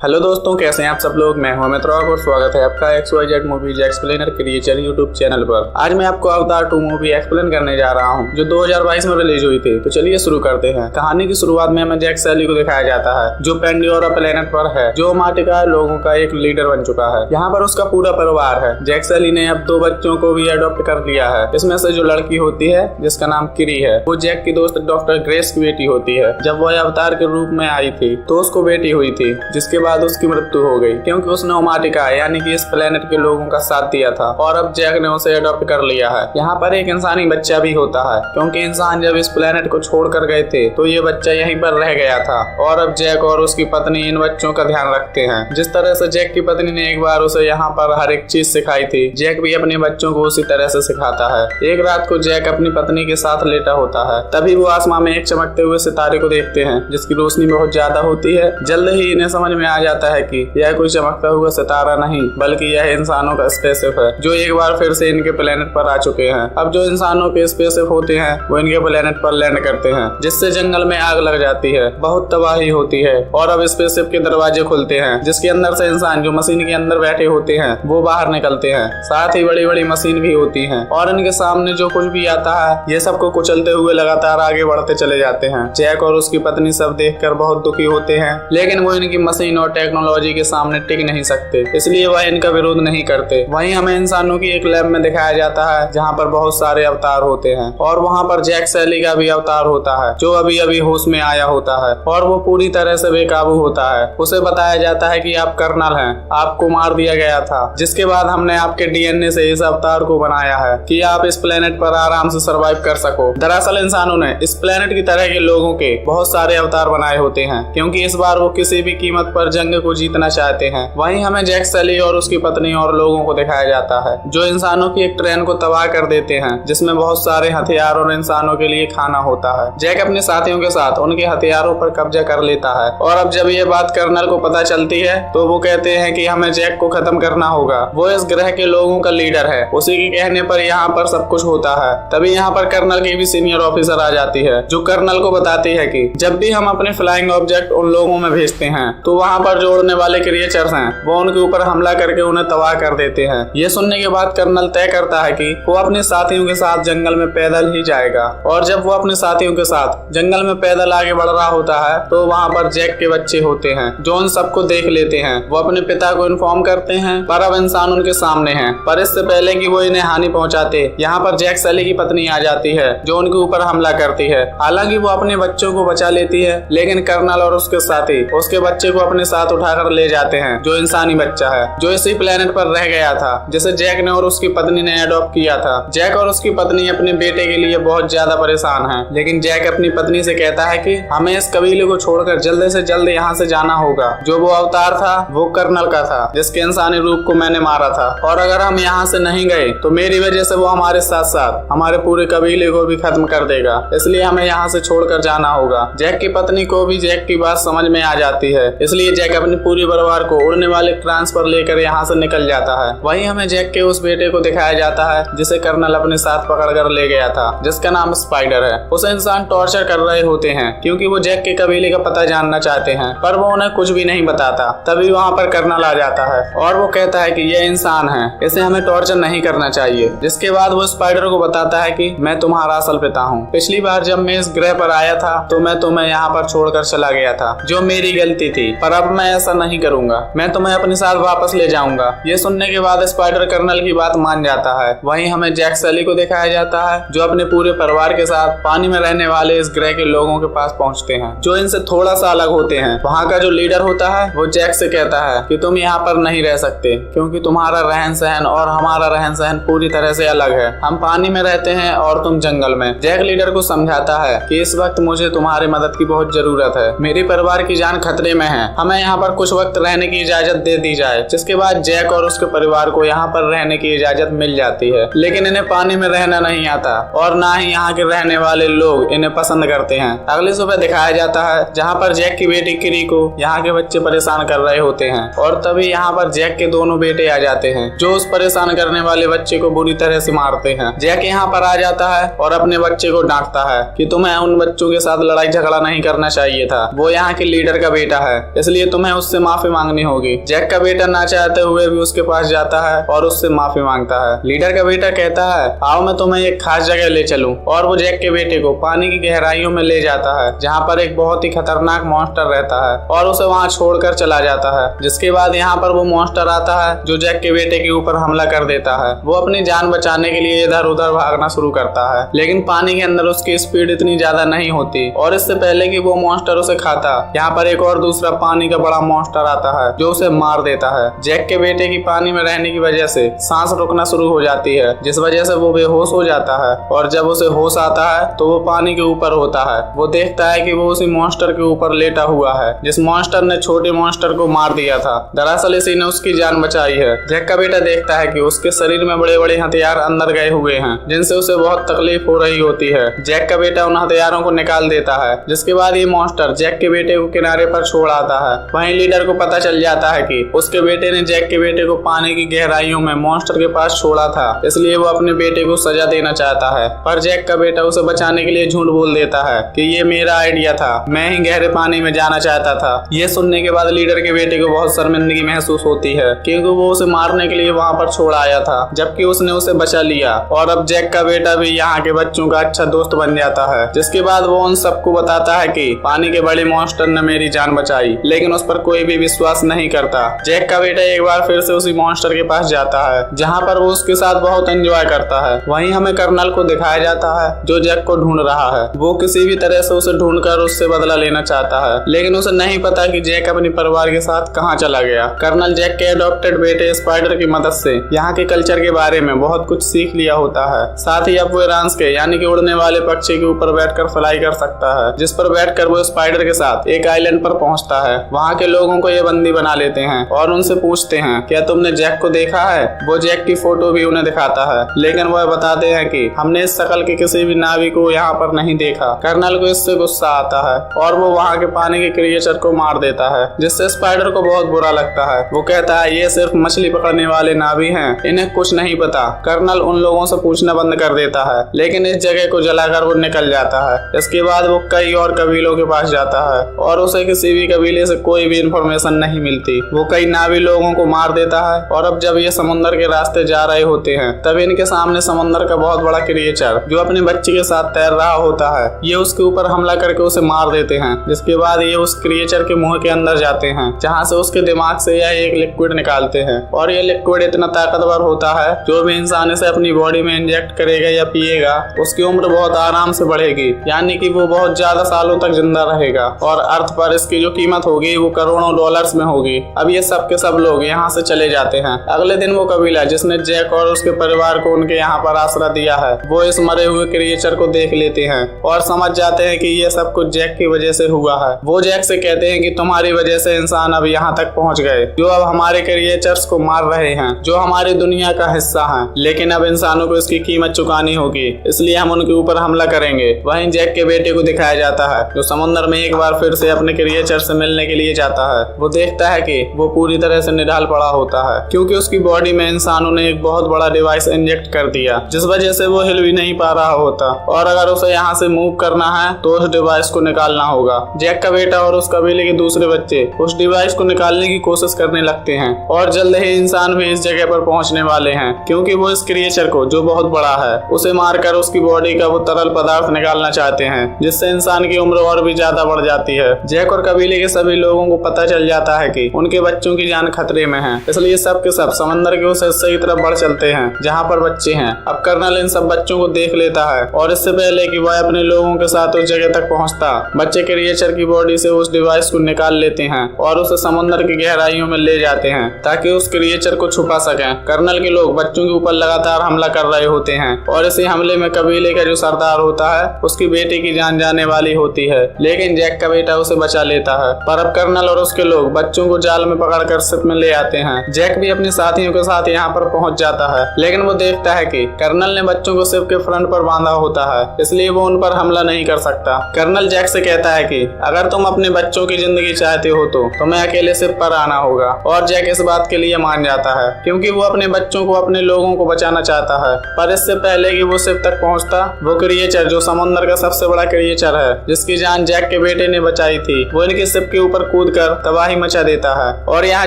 Hello दोस्तों, कैसे हैं आप सब लोग। मैं हूं अमित रॉक और स्वागत है आपका XYZ movies explainer creature YouTube channel पर। आज मैं आपको अवतार 2 मूवी एक्सप्लेन करने जा रहा हूं, जो 2022 में रिलीज हुई थी। तो चलिए शुरू करते हैं। कहानी की शुरुआत में हमें जैक सैली को दिखाया जाता है, जो पेंडियोरा प्लेनेट पर है, जो माटिका लोगों का एक लीडर बन चुका है। यहाँ पर उसका पूरा परिवार है। जैक सैली ने अब 2 बच्चों को भी अडॉप्ट कर लिया है। इसमें से जो लड़की होती है, जिसका नाम किरी है, वो जैक की दोस्त डॉक्टर ग्रेस की बेटी होती है। जब वह अवतार के रूप में आई थी तो उसको बेटी हुई थी, जिसके बाद उसकी मृत्यु हो गई, क्योंकि उसने ओमाटिका यानी कि इस प्लेनेट के लोगों का साथ दिया था। और अब जैक ने उसे अडॉप्ट कर लिया है। यहाँ पर एक इंसानी बच्चा भी होता है, क्योंकि इंसान जब इस प्लेनेट को छोड़कर गए थे तो ये बच्चा यहीं पर रह गया था। और अब जैक और उसकी पत्नी इन बच्चों का ध्यान रखते हैं। जिस तरह से जैक की पत्नी ने एक बार उसे यहाँ पर हर एक चीज सिखाई थी, जैक भी अपने बच्चों को उसी तरह से सिखाता है। एक रात को जैक अपनी पत्नी के साथ लेटा होता है, तभी वो आसमान में एक चमकते हुए सितारे को देखते हैं, जिसकी रोशनी बहुत ज्यादा होती है। जल्द ही इन्हें समझ में आ जाता है कि यह कोई चमकता हुआ सितारा नहीं, बल्कि यह इंसानों का स्पेसशिप है, जो एक बार फिर से इनके प्लेनेट पर आ चुके हैं। अब जो इंसानों के स्पेसशिप होते हैं वो इनके प्लेनेट पर लैंड करते हैं, जिससे जंगल में आग लग जाती है, बहुत तबाही होती है। और अब स्पेसशिप के दरवाजे खुलते हैं, जिसके अंदर से इंसान जो मशीन के अंदर बैठे होते हैं वो बाहर निकलते हैं। साथ ही बड़ी बड़ी मशीन भी होती है, और इनके सामने जो कुछ भी आता है ये सबको कुचलते हुए लगातार आगे बढ़ते चले जाते हैं। जैक और उसकी पत्नी सब देखकर बहुत दुखी होते हैं, लेकिन वो इनकी मशीन और टेक्नोलॉजी के सामने टिक नहीं सकते, इसलिए वह इनका विरोध नहीं करते। वहीं हमें इंसानों की एक लैब में दिखाया जाता है, जहां पर बहुत सारे अवतार होते हैं, और वहां पर जैक सैली का भी अवतार होता है, जो अभी अभी होश में आया होता है, और वो पूरी तरह से बेकाबू होता है। उसे बताया जाता है कि आप कर्नल हैं, आपको मार दिया गया था, जिसके बाद हमने आपके DNA से इस अवतार को बनाया है कि आप इस प्लेनेट पर आराम से सर्वाइव कर सको। दरअसल इंसानों ने इस प्लेनेट की तरह के लोगों के बहुत सारे अवतार बनाए होते हैं, क्योंकि इस बार वो किसी भी कीमत पर जंग को जीतना चाहते हैं। वहीं हमें जैक सैली और उसकी पत्नी और लोगों को दिखाया जाता है, जो इंसानों की एक ट्रेन को तबाह कर देते हैं, जिसमें बहुत सारे हथियार और इंसानों के लिए खाना होता है। जैक अपने साथियों के साथ उनके हथियारों पर कब्जा कर लेता है, और अब जब ये बात कर्नल को पता चलती है तो वो कहते हैं कि हमें जैक को खत्म करना होगा। वो इस ग्रह के लोगों का लीडर है, उसी के कहने पर यहाँ पर सब कुछ होता है। तभी यहाँ पर कर्नल की भी सीनियर ऑफिसर आ जाती है, जो कर्नल को बताती है कि जब भी हम अपने फ्लाइंग ऑब्जेक्ट उन लोगों में भेजते हैं तो वहाँ पर जो उड़ने वाले क्रिएचर्स हैं वो उनके ऊपर हमला करके उन्हें तबाह कर देते हैं। ये सुनने के बाद कर्नल तय करता है कि वो अपने साथियों के साथ जंगल में पैदल ही जाएगा। और जब वो अपने साथियों के साथ जंगल में पैदल आगे बढ़ रहा होता है तो वहाँ पर जैक के बच्चे होते हैं, जो उन सबको देख लेते हैं। वो अपने पिता को इन्फॉर्म करते हैं, पर अब इंसान उनके सामने है। पर इससे पहले कि वो इन्हें हानि पहुंचाते, यहाँ पर जैक सैली की पत्नी आ जाती है, जो उनके ऊपर हमला करती है। हालांकि वो अपने बच्चों को बचा लेती है, लेकिन कर्नल और उसके साथी उसके बच्चे को अपने साथ उठाकर ले जाते हैं, जो इंसानी बच्चा है, जो इसी प्लेनेट पर रह गया था, जिसे जैक ने और उसकी पत्नी ने अडॉप्ट किया था। जैक और उसकी पत्नी अपने बेटे के लिए बहुत ज्यादा परेशान हैं, लेकिन जैक अपनी पत्नी से कहता है कि हमें इस कबीले को छोड़कर जल्द से जल्द यहाँ से जाना होगा। जो वो अवतार था वो कर्नल का था, जिसके इंसानी रूप को मैंने मारा था, और अगर हम यहाँ से नहीं गए तो मेरी वजह से वो हमारे साथ साथ हमारे पूरे कबीले को भी खत्म कर देगा, इसलिए हमें यहाँ से छोड़कर जाना होगा। जैक की पत्नी को भी जैक की बात समझ में आ जाती है, इसलिए जैक अपने पूरे परिवार को उड़ने वाले ट्रांसफर लेकर यहाँ से निकल जाता है। वहीं हमें जैक के उस बेटे को दिखाया जाता है, जिसे कर्नल अपने साथ पकड़कर ले गया था, जिसका नाम स्पाइडर है। उसे इंसान टॉर्चर कर रहे होते हैं, क्योंकि वो जैक के कबीले का पता जानना चाहते हैं, पर वो उन्हें कुछ भी नहीं बताता। तभी वहाँ पर कर्नल आ जाता है, और वो कहता है कि यह इंसान है, इसे हमें टॉर्चर नहीं करना चाहिए। जिसके बाद वो स्पाइडर को बताता है कि मैं तुम्हारा असल पिता हूँ। पिछली बार जब मैं इस ग्रह पर आया था तो मैं तुम्हें यहाँ पर छोड़कर चला गया था, जो मेरी गलती थी, पर अब मैं ऐसा नहीं करूंगा, मैं तुम्हें अपने साथ वापस ले जाऊंगा। ये सुनने के बाद स्पाइडर कर्नल की बात मान जाता है। वहीं हमें जैक सैली को दिखाया जाता है, जो अपने पूरे परिवार के साथ पानी में रहने वाले इस ग्रह के लोगों के पास पहुंचते हैं, जो इनसे थोड़ा सा अलग होते हैं। वहाँ का जो लीडर होता है वो जैक से कहता है कि तुम यहाँ पर नहीं रह सकते, क्योंकि तुम्हारा रहन सहन और हमारा रहन सहन पूरी तरह से अलग है। हम पानी में रहते हैं और तुम जंगल में। जैक लीडर को समझाता है कि इस वक्त मुझे तुम्हारी मदद की बहुत जरूरत है, मेरे परिवार की जान खतरे में है, हमें यहाँ पर कुछ वक्त रहने की इजाजत दे दी जाए। जिसके बाद जैक और उसके परिवार को यहाँ पर रहने की इजाजत मिल जाती है, लेकिन इन्हें पानी में रहना नहीं आता, और ना ही यहाँ के रहने वाले लोग इन्हें पसंद करते हैं। अगली सुबह दिखाया जाता है, जहाँ पर जैक की बेटी किरी को यहाँ के बच्चे परेशान कर रहे होते हैं, और तभी यहाँ पर जैक के दोनों बेटे आ जाते हैं, जो उस परेशान करने वाले बच्चे को बुरी तरह से मारते हैं। जैक यहाँ पर आ जाता है और अपने बच्चे को डांटता है कि तुम्हें उन बच्चों के साथ लड़ाई झगड़ा नहीं करना चाहिए था, वो यहाँ के लीडर का बेटा है, इसलिए तुम्हें उससे माफी मांगनी होगी। जैक का बेटा ना चाहते हुए भी उसके पास जाता है और उससे माफी मांगता है। लीडर का बेटा कहता है आओ मैं तुम्हें एक खास जगह ले चलूं, और वो जैक के बेटे को पानी की गहराइयों में ले जाता है जहाँ पर एक बहुत ही खतरनाक मॉन्स्टर रहता है और उसे वहाँ छोड़कर चला जाता है। जिसके बाद यहाँ पर वो मॉन्स्टर आता है जो जैक के बेटे के ऊपर हमला कर देता है। वो अपनी जान बचाने के लिए इधर उधर भागना शुरू करता है, लेकिन पानी के अंदर उसकी स्पीड इतनी ज्यादा नहीं होती और इससे पहले कि वो मॉन्स्टर उसे खाता, यहाँ पर एक और दूसरा पानी का बड़ा मॉन्स्टर आता है जो उसे मार देता है। जैक के बेटे की पानी में रहने की वजह से सांस रुकना शुरू हो जाती है, जिस वजह से वो बेहोश हो जाता है और जब उसे होश आता है तो वो पानी के ऊपर होता है। वो देखता है कि वो उसी मॉन्स्टर के ऊपर लेटा हुआ है जिस मॉन्स्टर ने छोटे मॉन्स्टर को मार दिया था। दरअसल इसी ने उसकी जान बचाई है। जैक का बेटा देखता है कि उसके शरीर में बड़े बड़े हथियार अंदर गए हुए हैं जिनसे उसे बहुत तकलीफ हो रही होती है। जैक का बेटा उन हथियारों को निकाल देता है, जिसके बाद ये मॉन्स्टर जैक के बेटे को किनारे पर छोड़ आता है। वहीं लीडर को पता चल जाता है कि उसके बेटे ने जैक के बेटे को पानी की गहराइयों में मॉन्स्टर के पास छोड़ा था, इसलिए वो अपने बेटे को सजा देना चाहता है। पर जैक का बेटा उसे बचाने के लिए झूठ बोल देता है कि ये मेरा आइडिया था, मैं ही गहरे पानी में जाना चाहता था। ये सुनने के बाद लीडर के बेटे को बहुत शर्मिंदगी महसूस होती है क्योंकि वो उसे मारने के लिए वहाँ पर छोड़ आया था, जबकि उसने उसे बचा लिया। और अब जैक का बेटा भी यहाँ के बच्चों का अच्छा दोस्त बन जाता है। जिसके बाद वो उन सबको बताता है कि पानी के बड़े मॉन्स्टर ने मेरी जान बचाई, लेकिन उस पर कोई भी विश्वास नहीं करता। जैक का बेटा एक बार फिर से उसी मॉन्स्टर के पास जाता है जहाँ पर वो उसके साथ बहुत एंजॉय करता है। वहीं हमें कर्नल को दिखाया जाता है जो जैक को ढूंढ रहा है। वो किसी भी तरह से उसे ढूंढकर उससे बदला लेना चाहता है, लेकिन उसे नहीं पता कि जैक अपने परिवार के साथ कहाँ चला गया। कर्नल जैक के अडॉप्टेड बेटे स्पाइडर की मदद से यहाँ के कल्चर के बारे में बहुत कुछ सीख लिया होता है। साथ ही अब वो रांस के यानी कि उड़ने वाले पक्षी के ऊपर बैठकर फ्लाई कर सकता है, जिस पर बैठकर वो स्पाइडर के साथ एक आइलैंड पर पहुंचता है। वहाँ के लोगों को ये बंदी बना लेते हैं और उनसे पूछते हैं क्या तुमने जैक को देखा है। वो जैक की फोटो भी उन्हें दिखाता है, लेकिन वह बताते हैं कि हमने इस शकल के किसी भी नाविक को यहाँ पर नहीं देखा। कर्नल को इससे गुस्सा आता है और वो वहाँ के पानी के क्रिएचर को मार देता है, जिससे स्पाइडर को बहुत बुरा लगता है। वो कहता है ये सिर्फ मछली पकड़ने वाले नावी हैं, इन्हें कुछ नहीं पता। कर्नल उन लोगों से पूछना बंद कर देता है, लेकिन इस जगह को जलाकर वो निकल जाता है। इसके बाद वो कई और कबीलों के पास जाता है और उसे किसी भी कबीले से कोई भी इंफॉर्मेशन नहीं मिलती। वो कई नावी लोगों को मार देता है और अब जब ये समुद्र के रास्ते जा रहे होते हैं तब इनके सामने समुद्र का बहुत बड़ा क्रिएचर जो अपने बच्चे के साथ तैर रहा होता है, ये उसके ऊपर हमला करके उसे मार देते हैं। जिसके बाद ये उस क्रिएचर के मुंह के अंदर जाते हैं जहाँ से उसके दिमाग से यह एक लिक्विड निकालते हैं और ये लिक्विड इतना ताकतवर होता है जो भी इंसान इसे अपनी बॉडी में इंजेक्ट करेगा या पिएगा उसकी उम्र बहुत आराम से बढ़ेगी, यानी कि वो बहुत ज्यादा सालों तक जिंदा रहेगा और अर्थ पर इसकी जो कीमत होगी वो करोड़ों डॉलर्स में होगी। अब ये सब के सब लोग यहाँ से चले जाते हैं। अगले दिन वो कबीला जिसने जैक और उसके परिवार को उनके यहाँ पर आसरा दिया है वो इस मरे हुए क्रिएचर को देख लेते हैं और समझ जाते हैं कि ये सब कुछ जैक की वजह से हुआ है। वो जैक से कहते हैं कि तुम्हारी वजह से इंसान अब यहाँ तक पहुँच गए जो अब हमारे क्रिएचर्स को मार रहे हैं, जो हमारी दुनिया का हिस्सा है, लेकिन अब इंसानों को इसकी कीमत चुकानी होगी, इसलिए हम उनके ऊपर हमला करेंगे। वहीं जैक के बेटे को दिखाया जाता है जो समुद्र में एक बार फिर से अपने क्रिएचर से मिलने के लिए जाता है। वो देखता है कि वो पूरी तरह से निढाल पड़ा होता है क्योंकि उसकी बॉडी में इंसानों ने एक बहुत बड़ा डिवाइस इंजेक्ट कर दिया जिस वजह से वो हिल भी नहीं पा रहा होता और अगर उसे यहाँ से मूव करना है तो उस डिवाइस को निकालना होगा। जैक का बेटा और उस कबीले के दूसरे बच्चे उस डिवाइस को निकालने की कोशिश करने लगते हैं और जल्द ही इंसान भी इस जगह पर पहुंचने वाले हैं क्योंकि वो इस क्रिएचर को जो बहुत बड़ा है उसे मारकर उसकी बॉडी का वो तरल पदार्थ निकालना चाहते हैं जिससे इंसान की उम्र और भी ज्यादा बढ़ जाती है। जैक और कबीले के सभी लोगों को पता चल जाता है कि उनके बच्चों की जान खतरे में है, इसलिए सब के सब समंदर के उस हिस्से की तरफ बढ़ चलते हैं जहाँ पर बच्चे हैं। अब कर्नल इन सब बच्चों को देख लेता है और इससे पहले कि वह अपने लोगों के साथ उस जगह तक पहुँचता बच्चे क्रिएचर की बॉडी से उस डिवाइस को निकाल लेते हैं और उसे समुद्र की गहराइयों में ले जाते हैं ताकि उस क्रिएचर को छुपा सकें। कर्नल के लोग बच्चों के ऊपर लगातार हमला कर रहे होते हैं और इसी हमले में कबीले का जो सरदार होता है उसकी बेटी की जान जाने वाली होती है, लेकिन जैक का बेटा उसे बचा लेता है। पर अब कर्नल और उसके लोग बच्चों को जाल में पकड़कर शिप में ले आते हैं। जैक भी अपने साथियों के साथ यहाँ पर पहुंच जाता है, लेकिन वो देखता है कि कर्नल ने बच्चों को शिप के फ्रंट पर बांधा होता है, इसलिए वो उन पर हमला नहीं कर सकता। कर्नल जैक से कहता है कि अगर तुम अपने बच्चों की जिंदगी चाहते हो तो तुम्हें अकेले शिप पर आना होगा और जैक इस बात के लिए मान जाता है क्योंकि वो अपने बच्चों को अपने लोगों को बचाना चाहता है। पर इससे पहले कि वो शिप तक पहुंचता वो क्रिएचर जो समुद्र का सबसे बड़ा क्रिएचर है जिसकी जान जैक के बेटे ने बचाई थी वो इनके शिप के ऊपर कूदकर तबाही मचा देता है और यहाँ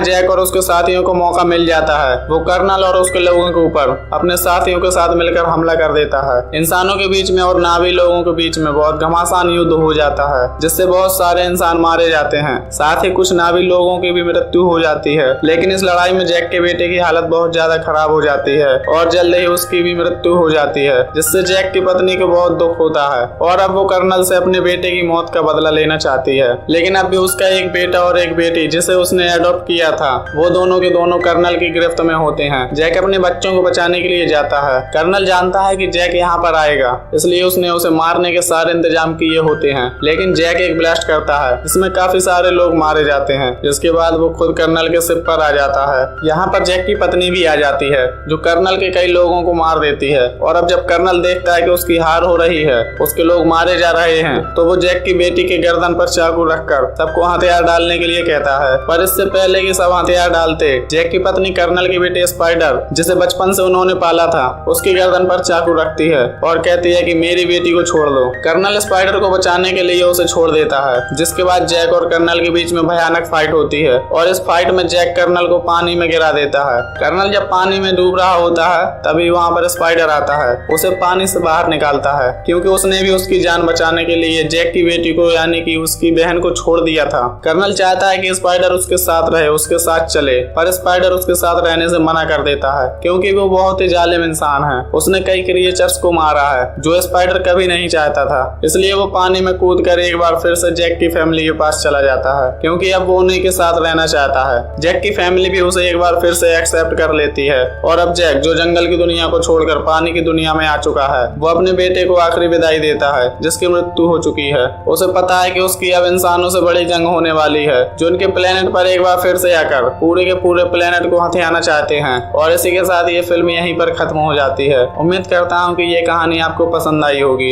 जैक और उसके साथियों को मौका मिल जाता है। वो कर्नल और उसके लोगों के ऊपर अपने साथियों के साथ मिलकर हमला कर देता है। इंसानों के बीच में और नावी लोगों के बीच में बहुत घमासान युद्ध हो जाता है, जिससे बहुत सारे इंसान मारे जाते हैं। साथ ही कुछ नावी लोगों की भी मृत्यु हो जाती है। लेकिन इस लड़ाई में जैक के बेटे की हालत बहुत ज्यादा खराब हो जाती है और जल्द ही उसकी भी मृत्यु हो जाती है, जिससे जैक की पत्नी को बहुत दुख होता है और अब वो कर्नल से अपने बेटे की मौत का बदला लेना चाहती है। लेकिन अब भी उसका एक बेटा और एक बेटी जिसे उसने अडॉप्ट किया था, वो दोनों के दोनों कर्नल की गिरफ्त में होते हैं। जैक अपने बच्चों को बचाने के लिए जाता है। कर्नल जानता है कि जैक यहाँ पर आएगा, इसलिए उसने उसे मारने के सारे इंतजाम किए होते हैं। लेकिन जैक एक ब्लास्ट करता है जिसमें काफी सारे लोग मारे जाते हैं, जिसके बाद वो खुद कर्नल के सिर पर आ जाता है। यहाँ पर जैक की पत्नी भी आ जाती है जो कर्नल के कई लोगों को मार देती है। और अब जब कर्नल देखता है कि उसकी हार हो रही है, उसके लोग मारे जा रहे हैं, तो वो जैक की बेटी के गर्दन पर चाकू रखकर सबको हथियार डालने के लिए कहता है। पर इससे पहले कि सब हथियार डालते, जैक की पत्नी कर्नल के बेटे स्पाइडर, जिसे बचपन से उन्होंने पाला था, उसकी गर्दन पर चाकू रखती है और कहती है कि मेरी बेटी को छोड़ दो। कर्नल स्पाइडर को बचाने के लिए उसे छोड़ देता है, जिसके बाद जैक और कर्नल के बीच में भयानक फाइट होती है और इस फाइट में जैक कर्नल को पानी में गिरा देता है। कर्नल जब पानी में डूब रहा होता है तभी वहाँ पर स्पाइडर आता है, उसे पानी से बाहर निकालता है, क्योंकि उसने भी उसकी जान बचाने के लिए जैक की बेटी को यानी कि उसकी बहन को छोड़ दिया था। कर्नल चाहता है कि स्पाइडर उसके साथ रहे, उसके साथ चले, पर स्पाइडर उसके साथ रहने से मना कर देता है, क्योंकि वो बहुत ही जालिम इंसान है। उसने कई क्रिएचर्स को मारा है जो स्पाइडर कभी नहीं चाहता था, इसलिए वो पानी में कूद कर एक बार फिर से जैक की फैमिली के पास चला जाता है, क्योंकि अब वो उन्हीं के साथ रहना चाहता है। जैक की फैमिली भी उसे एक बार फिर से एक्सेप्ट कर लेती है और अब जैक, जो जंगल की दुनिया को छोड़कर पानी की दुनिया में आ चुका है, वो अपने बेटे को आखिरी विदाई देता है जिसकी मृत्यु हो चुकी है। उसे पता है कि उसकी अब इंसानों से बड़ी जंग होने वाली है, जो उनके प्लेनेट पर एक बार फिर से आकर पूरे के पूरे प्लेनेट को हथियाना चाहते हैं। और इसी के साथ ये फिल्म यहीं पर खत्म हो जाती है। उम्मीद करता हूँ कि ये कहानी आपको पसंद आई होगी।